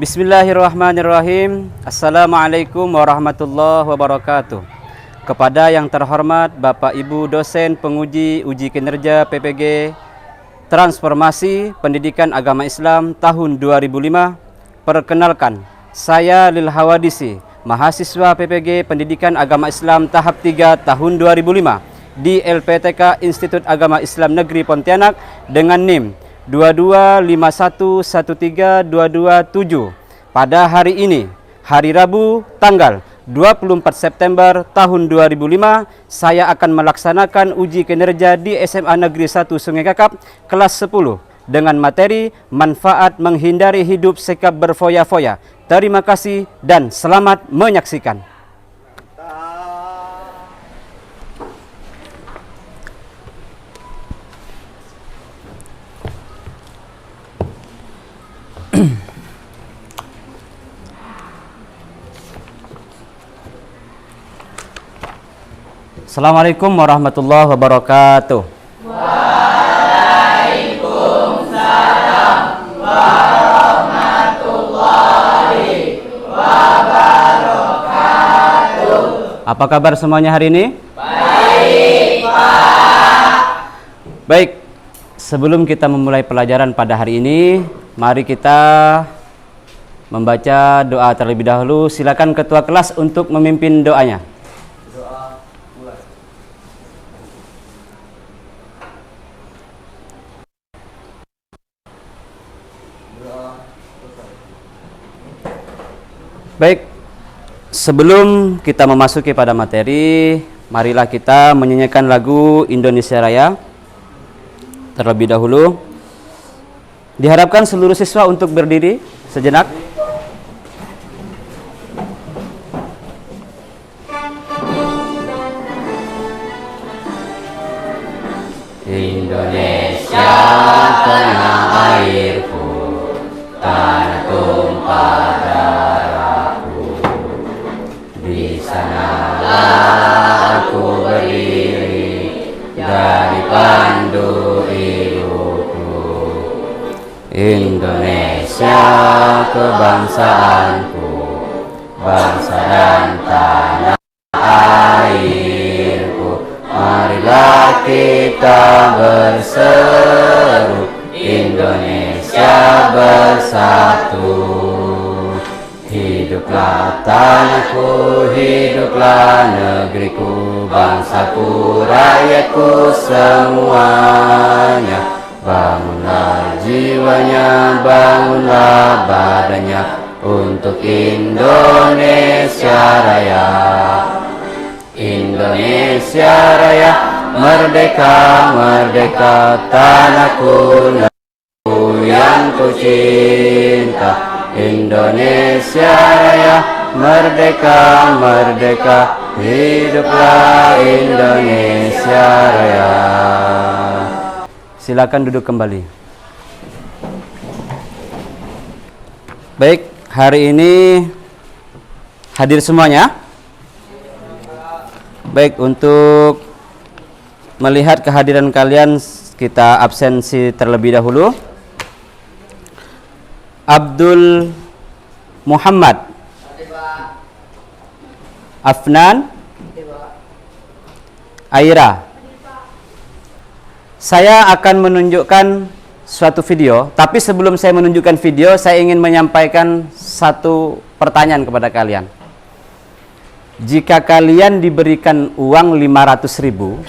Bismillahirrahmanirrahim. Assalamualaikum warahmatullahi wabarakatuh. Kepada yang terhormat Bapak Ibu dosen penguji uji kinerja PPG Transformasi Pendidikan Agama Islam tahun 2005, perkenalkan, saya Lil Hawadisi, mahasiswa PPG Pendidikan Agama Islam tahap 3 tahun 2005 di LPTK Institut Agama Islam Negeri Pontianak dengan NIM 2251132227. Pada hari ini, hari Rabu, tanggal 24 September tahun 2005, saya akan melaksanakan uji kinerja di SMA Negeri 1 Sungai Kakap kelas 10 dengan materi manfaat menghindari hidup sikap berfoya-foya. Terima kasih dan selamat menyaksikan. Assalamualaikum warahmatullahi wabarakatuh. Waalaikumsalam warahmatullahi wabarakatuh. Apa kabar semuanya hari ini? Baik, Pak. Baik, sebelum kita memulai pelajaran pada hari ini, mari kita membaca doa terlebih dahulu. Silakan ketua kelas untuk memimpin doanya. Baik, sebelum kita memasuki pada materi, marilah kita menyanyikan lagu Indonesia Raya terlebih dahulu. Diharapkan seluruh siswa untuk berdiri sejenak. Indonesia tanah airku, tanah tumpah darahku, di sanalah aku berdiri dari pandu ibuku. Indonesia kebangsaanku, bangsa dan tanah airku. Marilah kita berseru, Indonesia bersatu. Hiduplah tanahku, hiduplah negeriku, bangsaku, rakyatku semuanya. Bangunlah jiwanya, bangunlah badannya untuk Indonesia Raya. Indonesia Raya, merdeka, merdeka, tanahku, negeriku yang ku cinta. Indonesia Raya, merdeka, merdeka, hiduplah Indonesia Raya. Silakan duduk kembali. Baik, hari ini hadir semuanya. Baik, untuk melihat kehadiran kalian, kita absensi terlebih dahulu. Abdul Muhammad, Afnan, Aira. Saya akan menunjukkan suatu video, tapi sebelum saya menunjukkan video, saya ingin menyampaikan satu pertanyaan kepada kalian. Jika kalian diberikan uang 500.000,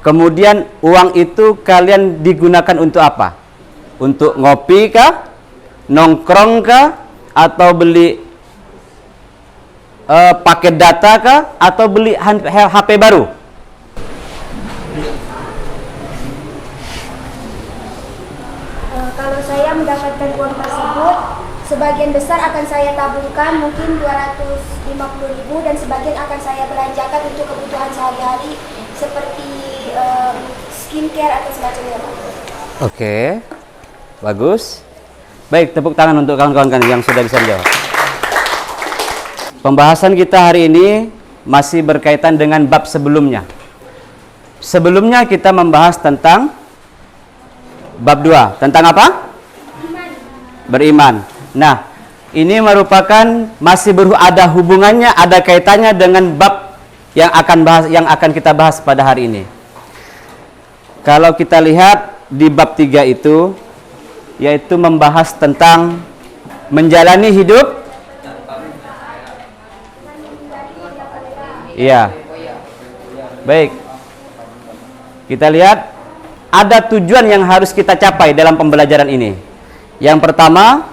kemudian uang itu kalian digunakan untuk apa? Untuk ngopi kah? Nongkrong kah? Atau beli paket data kah? Atau beli HP baru? Kalau saya mendapatkan uang tersebut, sebagian besar akan saya tabungkan, mungkin 250.000, dan sebagian akan saya belanjakan untuk kebutuhan sehari-hari seperti skincare atau semacamnya. Oke, bagus. Baik, tepuk tangan untuk kawan-kawan yang sudah bisa menjawab. Pembahasan kita hari ini masih berkaitan dengan bab sebelumnya. Sebelumnya kita membahas tentang bab 2. Tentang apa? beriman. Nah, ini merupakan masih ada hubungannya, ada kaitannya dengan bab yang akan kita bahas pada hari ini. Kalau kita lihat di bab 3 itu, yaitu membahas tentang menjalani hidup. Iya. Baik. Kita lihat ada tujuan yang harus kita capai dalam pembelajaran ini. Yang pertama,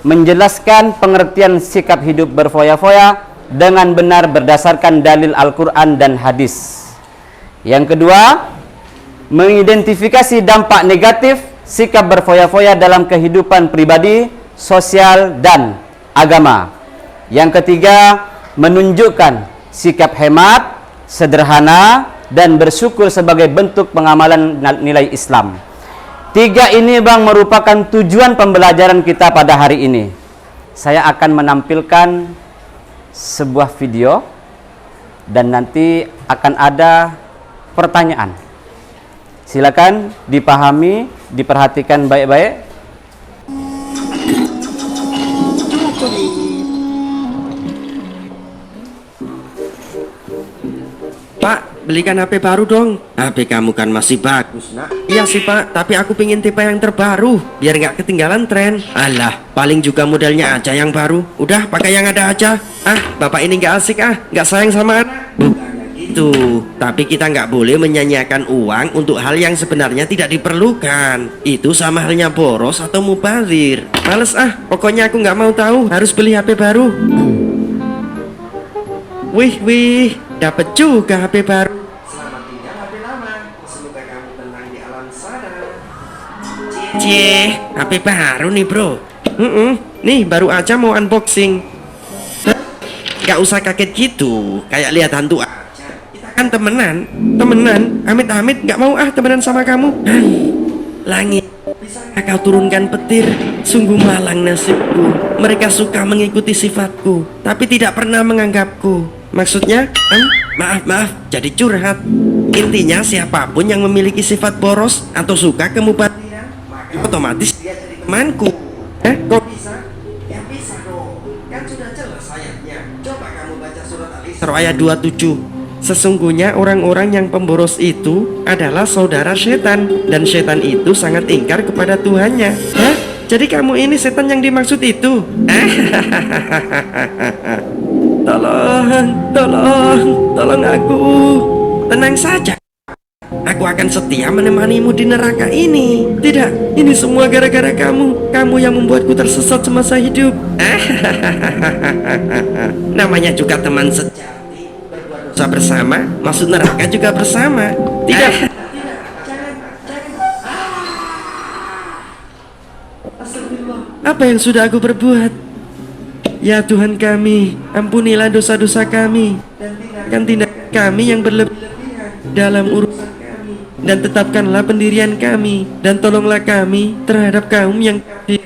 menjelaskan pengertian sikap hidup berfoya-foya dengan benar berdasarkan dalil Al-Quran dan hadis. Yang kedua, mengidentifikasi dampak negatif sikap berfoya-foya dalam kehidupan pribadi, sosial, dan agama. Yang ketiga, menunjukkan sikap hemat, sederhana, dan bersyukur sebagai bentuk pengamalan nilai Islam. 3 ini Bang merupakan tujuan pembelajaran kita pada hari ini. Saya akan menampilkan sebuah video dan nanti akan ada pertanyaan. Silakan dipahami, diperhatikan baik-baik. Pak, belikan HP baru dong. HP kamu kan masih bagus, nak. Iya sih Pak, tapi aku pingin tipe yang terbaru biar nggak ketinggalan tren. Alah, paling juga modelnya aja yang baru. Udah pakai yang ada aja. Ah, bapak ini nggak asik nggak sayang sama anak. Bukannya gitu, tapi kita nggak boleh menyanyiakan uang untuk hal yang sebenarnya tidak diperlukan. Itu sama halnya boros atau mubazir. Males pokoknya aku nggak mau tahu. Harus beli HP baru. Wih, dapat juga HP baru. Selamat tinggal HP lama. Semoga kamu tenang di alam sana. Cie, HP baru nih bro. Nih baru aja mau unboxing. Gak usah kaget gitu, kayak lihat hantu aja. Kita kan temenan. Amit-amit gak mau temenan sama kamu. Langit, bisakah kau turunkan petir? Sungguh malang nasibku. Mereka suka mengikuti sifatku, tapi tidak pernah menganggapku. Maksudnya, maaf, jadi curhat. Intinya siapapun yang memiliki sifat boros atau suka kemubazziran, maka otomatis dia jadi temanku. Kok bisa? Ya bisa dong. Kan sudah jelas ayatnya. Coba kamu baca surat Al-Isra ayat 27. Sesungguhnya orang-orang yang pemboros itu adalah saudara setan, dan setan itu sangat ingkar kepada Tuhannya. Hah? Jadi kamu ini setan yang dimaksud itu? Tolong aku. Tenang saja. Aku akan setia menemanimu di neraka ini. Tidak, ini semua gara-gara kamu. Kamu yang membuatku tersesat semasa hidup. Namanya juga teman sejati. Berbuat dosa bersama, masuk neraka juga bersama. Tidak. Apa yang sudah aku perbuat? Ya Tuhan kami, ampunilah dosa-dosa kami dan tindakan kami yang berlebihan dalam urusan kami, dan tetapkanlah pendirian kami, dan tolonglah kami terhadap kaum yang kafir.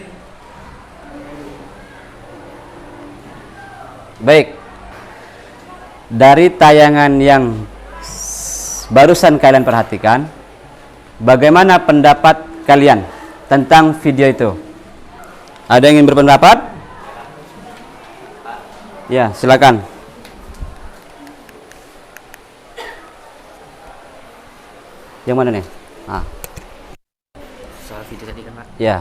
Baik. Dari tayangan yang barusan kalian perhatikan, bagaimana pendapat kalian tentang video itu? Ada yang ingin berpendapat? Ya, silakan. Yang mana nih? Soal video tadi kan Pak? Ya.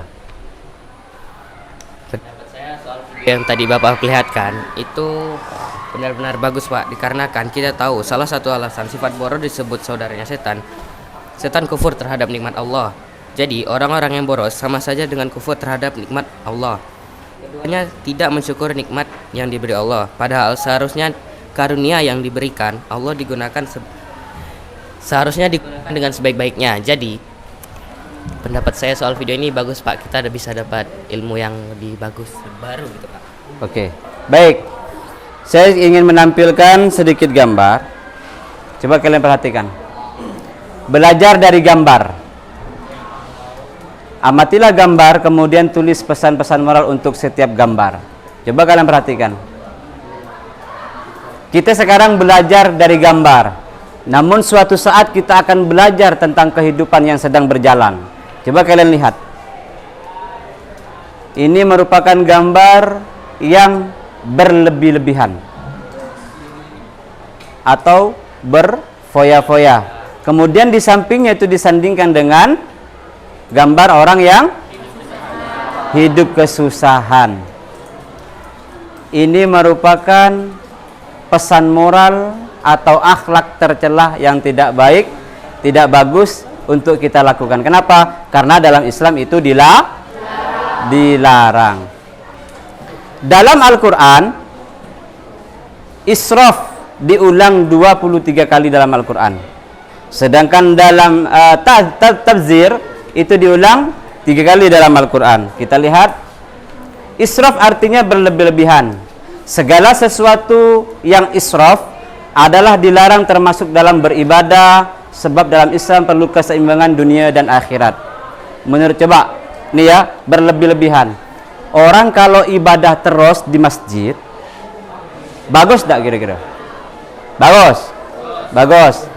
Pendapat saya soal video yang tadi Bapak perlihatkan itu benar-benar bagus Pak, dikarenakan kita tahu salah satu alasan sifat boros disebut saudaranya setan. Setan kufur terhadap nikmat Allah. Jadi orang-orang yang boros sama saja dengan kufur terhadap nikmat Allah. Keduanya tidak mensyukur nikmat yang diberi Allah, padahal seharusnya karunia yang diberikan Allah digunakan seharusnya digunakan dengan sebaik-baiknya. Jadi pendapat saya soal video ini bagus Pak, kita bisa dapat ilmu yang lebih bagus, baru gitu Pak. Oke, baik. Saya ingin menampilkan sedikit gambar. Coba kalian perhatikan. Belajar dari gambar. Amatilah gambar, kemudian tulis pesan-pesan moral untuk setiap gambar. Coba kalian perhatikan. Kita sekarang belajar dari gambar, namun suatu saat kita akan belajar tentang kehidupan yang sedang berjalan. Coba kalian lihat. Ini merupakan gambar yang berlebih-lebihan atau berfoya-foya. Kemudian di sampingnya itu disandingkan dengan gambar orang yang hidup kesusahan. Ini merupakan pesan moral atau akhlak tercelah yang tidak baik, tidak bagus untuk kita lakukan. Kenapa? Karena dalam Islam itu dilarang. Dalam Al-Quran, israf diulang 23 kali dalam Al-Quran. Sedangkan dalam tabzir itu diulang 3 kali dalam Al-Quran. Kita lihat, israf artinya berlebih-lebihan. Segala sesuatu yang israf adalah dilarang termasuk dalam beribadah, sebab dalam Islam perlu keseimbangan dunia dan akhirat. Menurut coba nih ya, berlebih-lebihan. Orang kalau ibadah terus di masjid, bagus tak kira-kira? Bagus.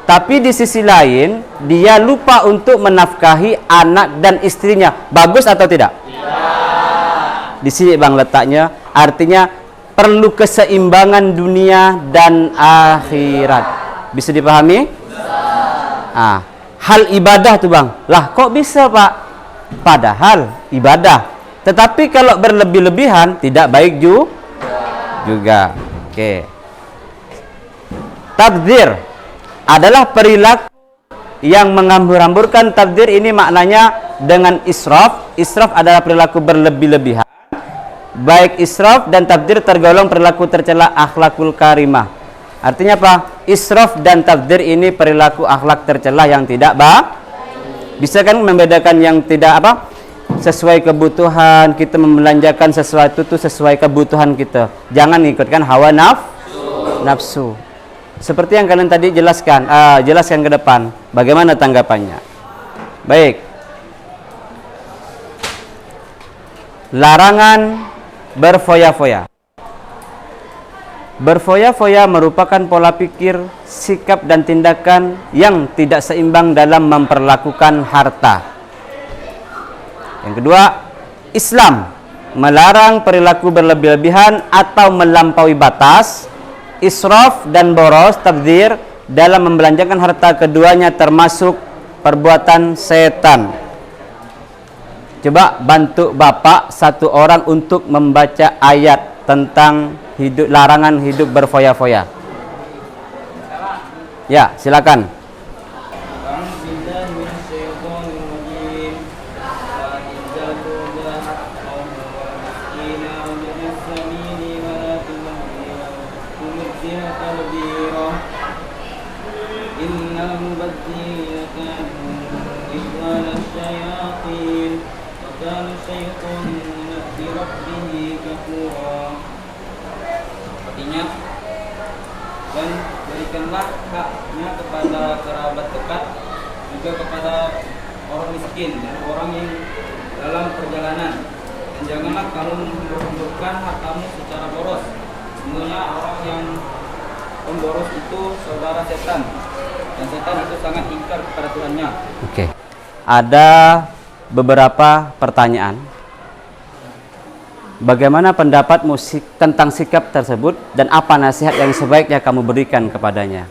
Tapi di sisi lain dia lupa untuk menafkahi anak dan istrinya. Bagus atau tidak? Tidak. Di sini bang letaknya, artinya perlu keseimbangan dunia dan akhirat. Bisa dipahami? Bisa. Hal ibadah tuh bang. Lah kok bisa pak? Padahal ibadah. Tetapi kalau berlebih-lebihan tidak baik juga. Oke. Tabdzir adalah perilaku yang menghambur-hamburkan. Tabdzir ini maknanya dengan israf. Israf adalah perilaku berlebih-lebihan. Baik israf dan tabdzir tergolong perilaku tercela akhlakul karimah. Artinya apa? Israf dan tabdzir ini perilaku akhlak tercela yang tidak baik. Bisa kan membedakan yang tidak apa? Sesuai kebutuhan, kita membelanjakan sesuatu itu sesuai kebutuhan kita. Jangan ikutkan hawa nafsu. Seperti yang kalian tadi jelaskan ke depan. Bagaimana tanggapannya? Baik. Larangan berfoya-foya. Berfoya-foya merupakan pola pikir, sikap dan tindakan yang tidak seimbang dalam memperlakukan harta. Yang kedua, Islam melarang perilaku berlebih-lebihan atau melampaui batas. Israf dan boros, tabdzir dalam membelanjakan harta, keduanya termasuk perbuatan setan. Coba bantu bapak satu orang untuk membaca ayat tentang larangan hidup berfoya-foya. Ya, silakan. Artinya, dan berikanlah haknya kepada kerabat dekat, juga kepada orang miskin dan orang yang dalam perjalanan, dan janganlah kamu menghambur-hamburkan hartamu secara boros. Sebenarnya orang yang pemboros itu saudara setan, dan setan itu sangat ingkar kepada Tuhannya. Oke. Ada beberapa pertanyaan. Bagaimana pendapatmu tentang sikap tersebut dan apa nasihat yang sebaiknya kamu berikan kepadanya?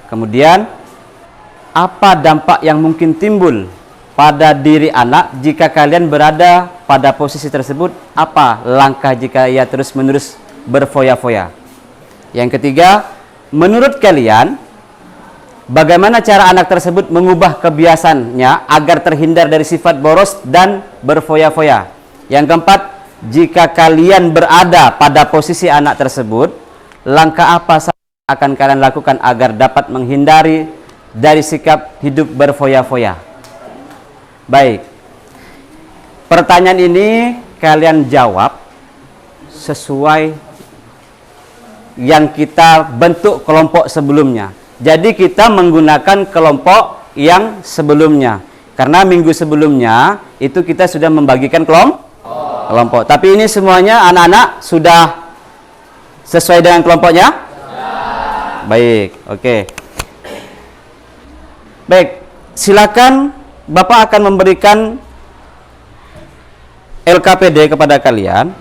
Kemudian, apa dampak yang mungkin timbul pada diri anak jika kalian berada pada posisi tersebut? Apa langkah jika ia terus-menerus berfoya-foya? Yang ketiga, menurut kalian, bagaimana cara anak tersebut mengubah kebiasaannya agar terhindar dari sifat boros dan berfoya-foya? Yang keempat, jika kalian berada pada posisi anak tersebut, langkah apa saja akan kalian lakukan agar dapat menghindari dari sikap hidup berfoya-foya? Baik. Pertanyaan ini kalian jawab sesuai yang kita bentuk kelompok sebelumnya. Jadi kita menggunakan kelompok yang sebelumnya. Karena minggu sebelumnya itu kita sudah membagikan kelompok. Tapi ini semuanya anak-anak sudah sesuai dengan kelompoknya? Baik, oke. Baik, silakan Bapak akan memberikan LKPD kepada kalian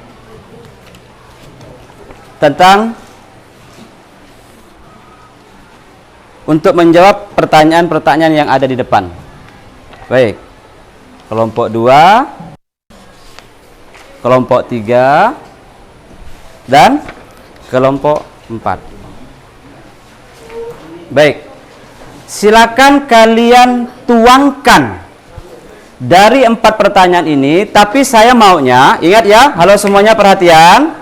tentang untuk menjawab pertanyaan-pertanyaan yang ada di depan. Baik. Kelompok 2, kelompok 3, dan kelompok 4. Baik. Silakan kalian tuangkan dari 4 pertanyaan ini, tapi saya maunya, ingat ya, halo semuanya perhatian.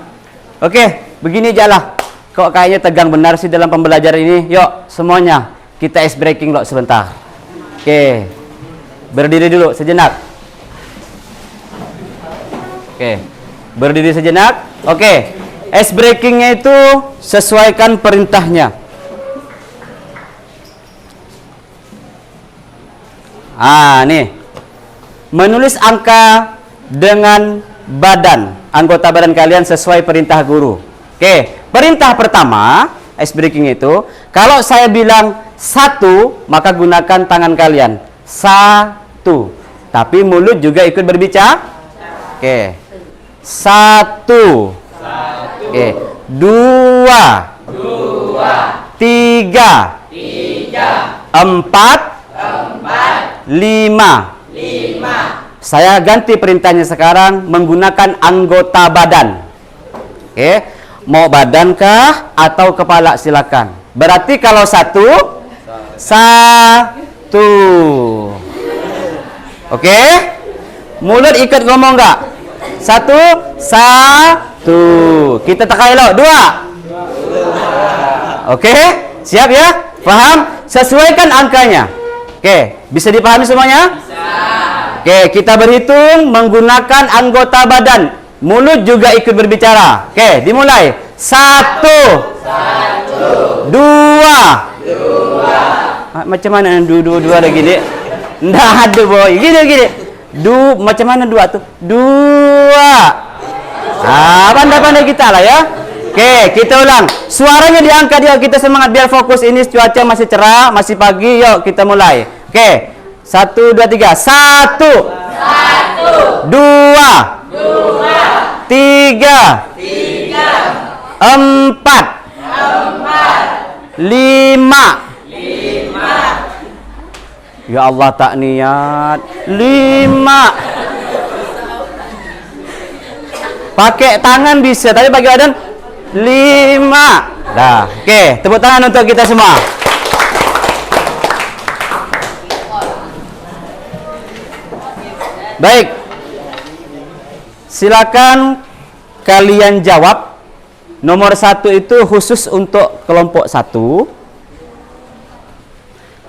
Oke, begini aja lah. Kok kayaknya tegang benar sih dalam pembelajaran ini? Yuk, semuanya kita ice breaking loh sebentar. Oke. Berdiri dulu sejenak. Oke. Berdiri sejenak. Oke. Ice breakingnya itu sesuaikan perintahnya. Nih. Menulis angka dengan badan, anggota badan kalian sesuai perintah guru. Oke. Perintah pertama, ice breaking itu, kalau saya bilang 1, maka gunakan tangan kalian. 1. Tapi mulut juga ikut berbicara. Oke. 1. Oke. 2. 3. 4. 5. Saya ganti perintahnya sekarang menggunakan anggota badan. Oke. Mau badankah atau kepala silakan. Berarti kalau 1. Oke. Mulut ikut ngomong enggak? 1. Kita tekan lo. 2. Oke. Siap ya? Paham? Sesuaikan angkanya. Oke. Bisa dipahami semuanya? Oke. Kita berhitung menggunakan anggota badan. Mulut juga ikut berbicara. Oke. Dimulai. 1. 2. Macam mana dua lagi dek? Nggak ada boy. Gini. Macam mana 2 tuh? 2. Pandai-pandai kita lah ya. Oke, kita ulang. Suaranya diangkat ya, kita semangat biar fokus. Ini cuaca masih cerah, masih pagi. Yuk kita mulai. Oke. 1, 2, 3. 1. 2. 3. 4. 5. Ya Allah tak niat. 5. Pakai tangan bisa, tapi pakai badan 5. Dah. Oke, tepuk tangan untuk kita semua. Baik. Silakan kalian jawab. Nomor 1 itu khusus untuk kelompok 1.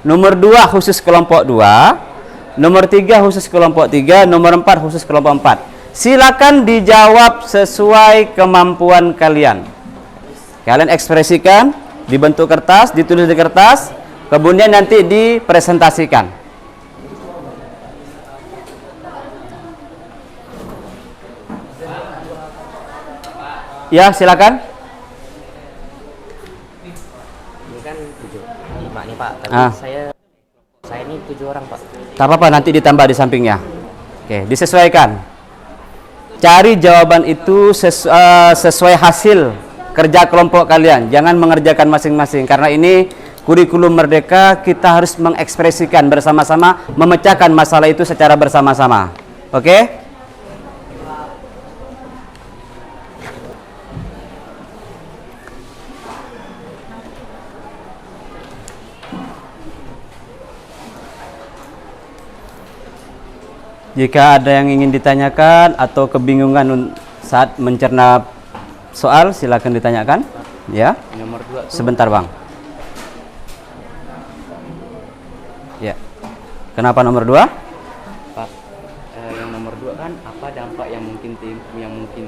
Nomor 2 khusus kelompok 2. Nomor 3 khusus kelompok 3. Nomor 4 khusus kelompok 4. Silakan dijawab sesuai kemampuan kalian. Kalian ekspresikan, dibentuk kertas, ditulis di kertas, kemudian nanti dipresentasikan. Ya, silakan. Ini kan 5 nih Pak, tapi saya ini 7 orang Pak. Tak apa-apa, nanti ditambah di sampingnya. Oke, disesuaikan. Cari jawaban itu sesuai hasil kerja kelompok kalian. Jangan mengerjakan masing-masing, karena ini kurikulum merdeka. Kita harus mengekspresikan bersama-sama, memecahkan masalah itu secara bersama-sama. Oke? Jika ada yang ingin ditanyakan atau kebingungan saat mencerna soal, silakan ditanyakan. Ya. Nomor 2 sebentar, Bang. Ya. Kenapa nomor 2? Pak, yang nomor 2 kan apa dampak yang mungkin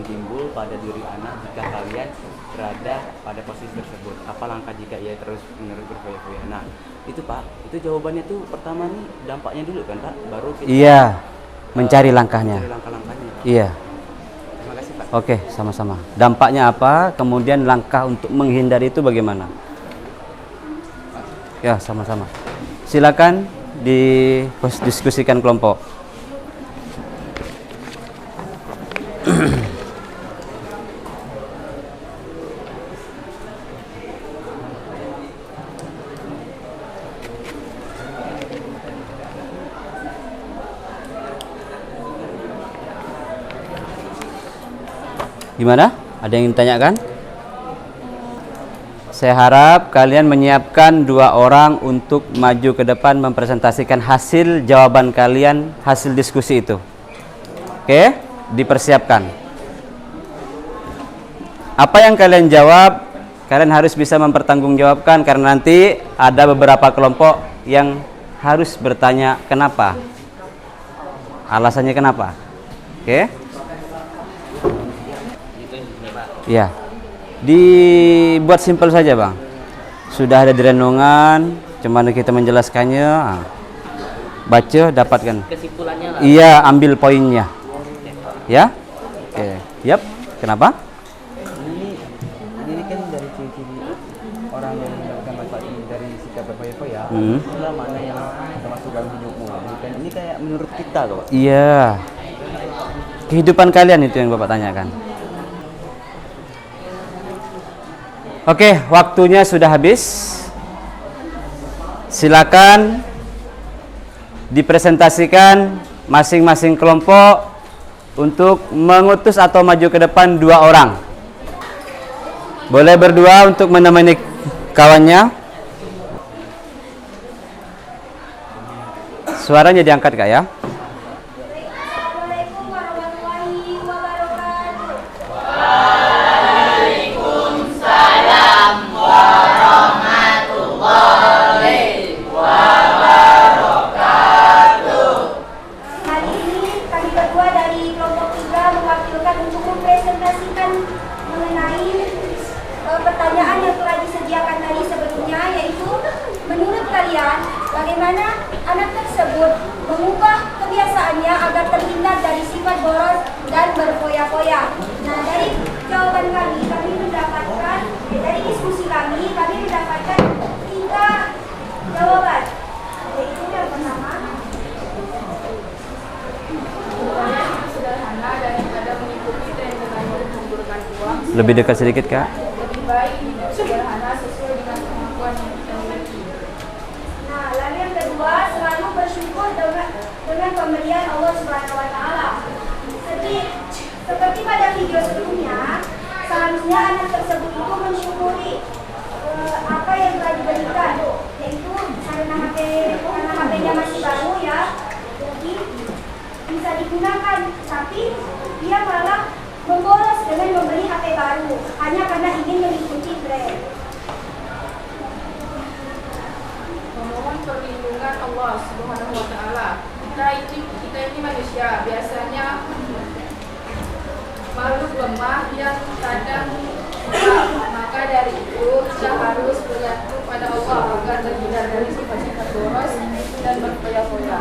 timbul pada diri anak jika kalian berada pada posisi tersebut? Apa langkah jika ia terus menerus berfoya-foya? Nah, itu Pak, itu jawabannya tuh pertama nih dampaknya dulu kan Pak, baru kita mencari langkahnya. mencari langkah-langkahnya Pak. Iya. Terima kasih Pak. Oke, sama-sama. Dampaknya apa? Kemudian langkah untuk menghindari itu bagaimana? Ya, sama-sama. Silakan didiskusikan kelompok. Gimana? Ada yang ditanyakan? Saya harap kalian menyiapkan 2 orang untuk maju ke depan mempresentasikan hasil jawaban kalian, hasil diskusi itu. Oke, dipersiapkan. Apa yang kalian jawab, kalian harus bisa mempertanggungjawabkan karena nanti ada beberapa kelompok yang harus bertanya kenapa. Alasannya kenapa? Oke? Ya. Dibuat simpel saja, Bang. Sudah ada di renungan, cuman kita menjelaskannya. Baca, dapatkan. Kesimpulannya lah. Iya, ambil poinnya. Ya? Oke. Yap. Kenapa? Ini kan dari ciri-ciri orang yang mendapatkan manfaat ini dari sikap berfoya-foya. Itulah makna yang termasuk dalam hidupmu. Dan ini kayak menurut kita loh. Iya. Kehidupan kalian itu yang Bapak tanyakan. Oke, waktunya sudah habis. Silakan dipresentasikan masing-masing kelompok untuk mengutus atau maju ke depan 2 orang. Boleh berdua untuk menemani kawannya. Suaranya diangkat, Kak, ya. Assalamualaikum warahmatullahi wabarakatuh. Hari ini kami berdua dari kelompok 3 mewakilkan untuk mempresentasikan mengenai pertanyaan yang telah disediakan tadi sebelumnya, yaitu menurut kalian bagaimana anak tersebut mengubah kebiasaannya agar terhindar dari sifat boros dan berfoya-foya. Nah, dari jawaban kami mendapatkan, dari diskusi kami mendapatkan 3 jawaban. Yaitu yang pertama, Sederhana daripada mengikuti tren dengan mengumpulkan uang. Lebih dekat sedikit, Kak. Lebih baik hidup sederhana sesuai dengan kemampuan yang kita miliki. nah, lalu yang kedua, selalu bersyukur dengan pemberian Allah Subhanahu wa taala. Seperti pada video sebelumnya, seharusnya anak tersebut itu mensyukuri apa yang telah diberikan, yaitu karena HP-nya masih baru ya, jadi bisa digunakan, tapi dia malah membolos dengan membeli HP baru hanya karena ingin mengikuti tren. Memohon perlindungan Allah Subhanahu wa taala. Kita ini manusia, biasanya makhluk lemah yang kadang lupa. Maka dari itu kita harus bergantung pada Allah agar terhindar dari sifat-sifat boros dan berfoya-foya.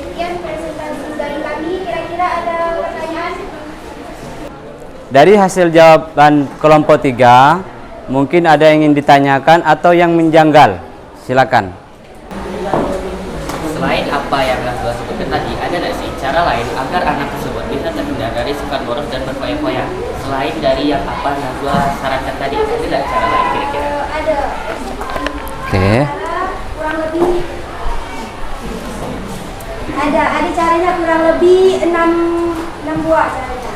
Sekian presentasi dari kami. Kira-kira ada pertanyaan? Dari hasil jawaban kelompok 3, mungkin ada yang ingin ditanyakan atau yang menjanggal. Silakan. Selain apa yang Nazwa sebutkan tadi, ada nggak sih cara lain agar anak tersebut bisa terhindar dari sifat boros dan berfoya-foya? Selain dari yang apa Nazwa sarankan tadi, ada nggak cara lain kira-kira? Ada. Oke. Kurang lebih ada caranya, kurang lebih 6 buah caranya.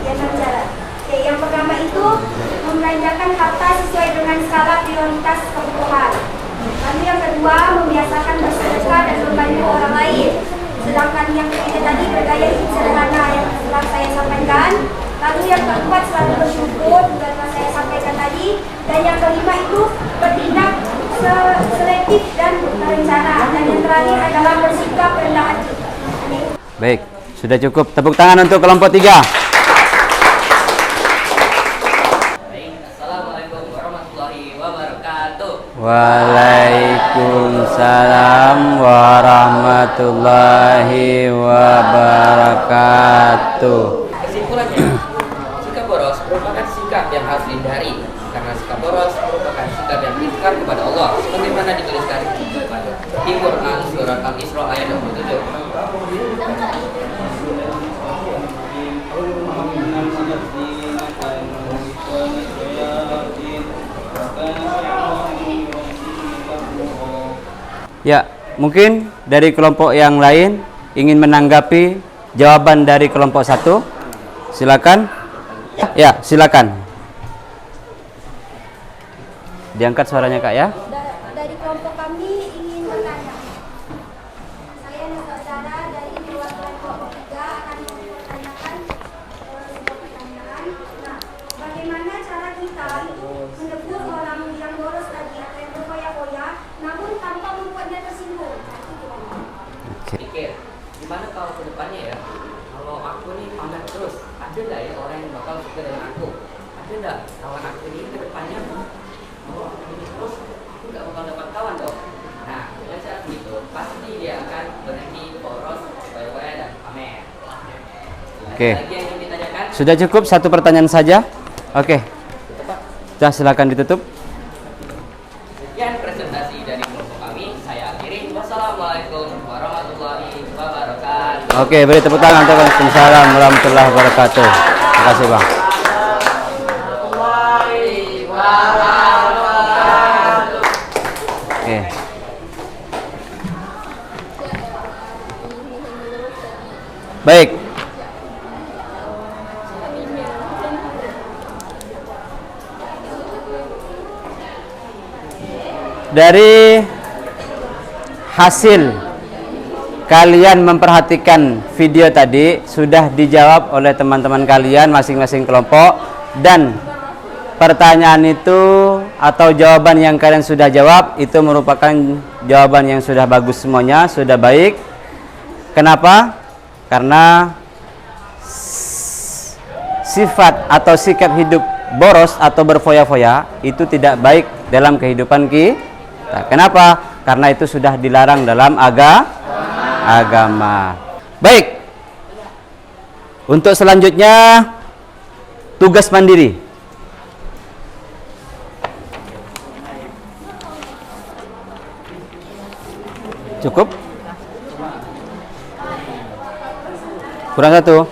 Ya, 6 cara. Oke, yang pertama itu membelanjakan harta sesuai dengan skala prioritas kebutuhan. Lalu yang kedua, membiasakan bersedekah dan membantu orang lain. Sedangkan yang ketiga tadi bergaya hidup sederhana yang telah saya sampaikan. Lalu yang keempat, selalu bersyukur juga telah saya sampaikan tadi. Dan yang kelima itu bertindak selektif dan terencana. Dan yang terakhir adalah bersikap rendah hati. Baik, sudah cukup. Tepuk tangan untuk kelompok 3. Assalamualaikum warahmatullahi wabarakatuh. Waalaikumsalam warahmatullahi wabarakatuh. Kesimpulannya, sikap boros merupakan sikap yang harus dihindari karena sikap boros merupakan sikap yang ingkar kepada Allah sebagaimana dituliskan di Quran surat Al-Isra ayat 27. Ya, mungkin dari kelompok yang lain ingin menanggapi jawaban dari kelompok 1. Silakan. Ya, silakan. Diangkat suaranya Kak ya. Dari kelompok kami ingin bertanya. Saya dan saudara dari perwakilan kelompok 3 akan mempertanyakan sebuah pertanyaan. Nah, bagaimana cara kita menegur orang yang boros tadi atau yang berfoya-foya, namun tanpa membuatnya tersinggung? Pikir, gimana kalau ke depannya ya? Kalau aku nih pamer terus, ada nggak ya orang yang bakal suka dengan aku? Ada nggak kawan aku ini ke depannya? Kalau aku ini terus, aku nggak bakal dapat kawan dong. Nah, dengan cara begitu, pasti dia akan berhenti boros, foya-foya dan pamer. Oke. Ada lagi yang ingin ditanyakan? Sudah cukup satu pertanyaan saja. Oke. Sudah, silakan ditutup. Sekian presentasi dari kelompok kami. Saya akhiri. Wassalamualaikum warahmatullahi wabarakatuh. Oke, beri tepuk tangan untuk Waalaikumsalam warahmatullahi wabarakatuh. Terima kasih, Bang. Oke. Baik. Dari hasil kalian memperhatikan video tadi sudah dijawab oleh teman-teman kalian masing-masing kelompok, dan pertanyaan itu atau jawaban yang kalian sudah jawab itu merupakan jawaban yang sudah bagus semuanya, sudah baik. Kenapa? Karena sifat atau sikap hidup boros atau berfoya-foya itu tidak baik dalam kehidupan kita. Kenapa? Karena itu sudah dilarang dalam agama. Baik. Untuk selanjutnya tugas mandiri. Cukup? Kurang satu.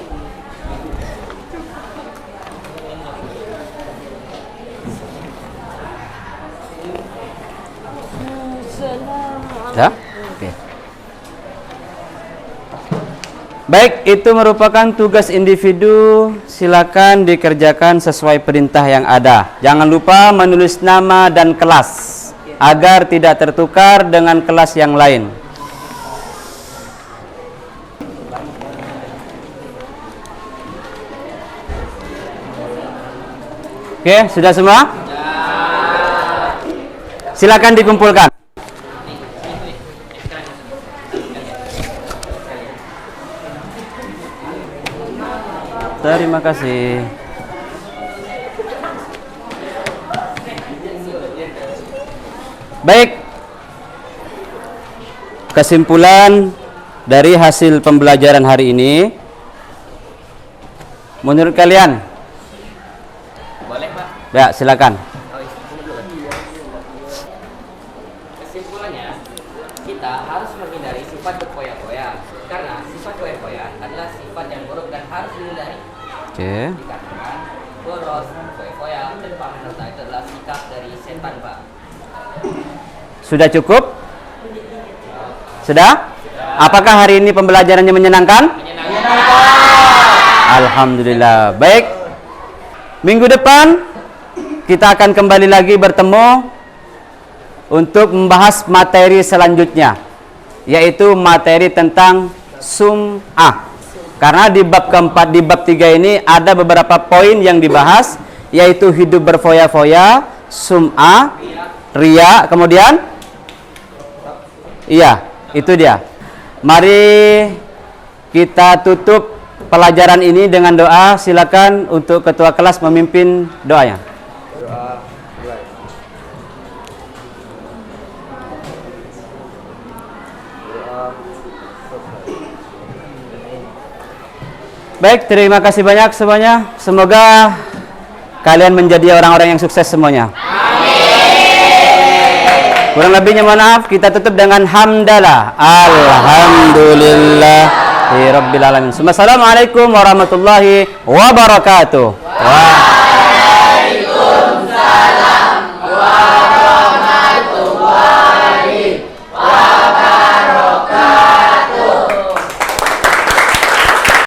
Ya? Oke. Baik, itu merupakan tugas individu. Silakan dikerjakan sesuai perintah yang ada. Jangan lupa menulis nama dan kelas agar tidak tertukar dengan kelas yang lain. Oke, sudah semua? Silakan dikumpulkan. Terima kasih. Baik. Kesimpulan dari hasil pembelajaran hari ini, menurut kalian? Boleh, Pak? Ya, silakan. Kesimpulannya, kita harus menghindari sifat berfoya-foya karena sifat foya-foya adalah sifat yang buruk dan harus dihindari. Oke. Dikarenakan boros, foya-foya, dan pamer harta itu adalah sikap dari setan, Pak. Sudah cukup? Sudah? Apakah hari ini pembelajarannya menyenangkan? Alhamdulillah. Baik. Minggu depan kita akan kembali lagi bertemu untuk membahas materi selanjutnya, yaitu materi tentang sum'ah. Karena di bab keempat, di bab 3 ini ada beberapa poin yang dibahas, yaitu hidup berfoya-foya, sum'ah, riya, kemudian iya, itu dia. Mari kita tutup pelajaran ini dengan doa. Silakan untuk ketua kelas memimpin doanya. Baik, terima kasih banyak semuanya. Semoga kalian menjadi orang-orang yang sukses semuanya. Kurang lebihnya mohon maaf. Kita tutup dengan hamdalah. Alhamdulillah Rabbil alamin. Assalamualaikum warahmatullahi wabarakatuh.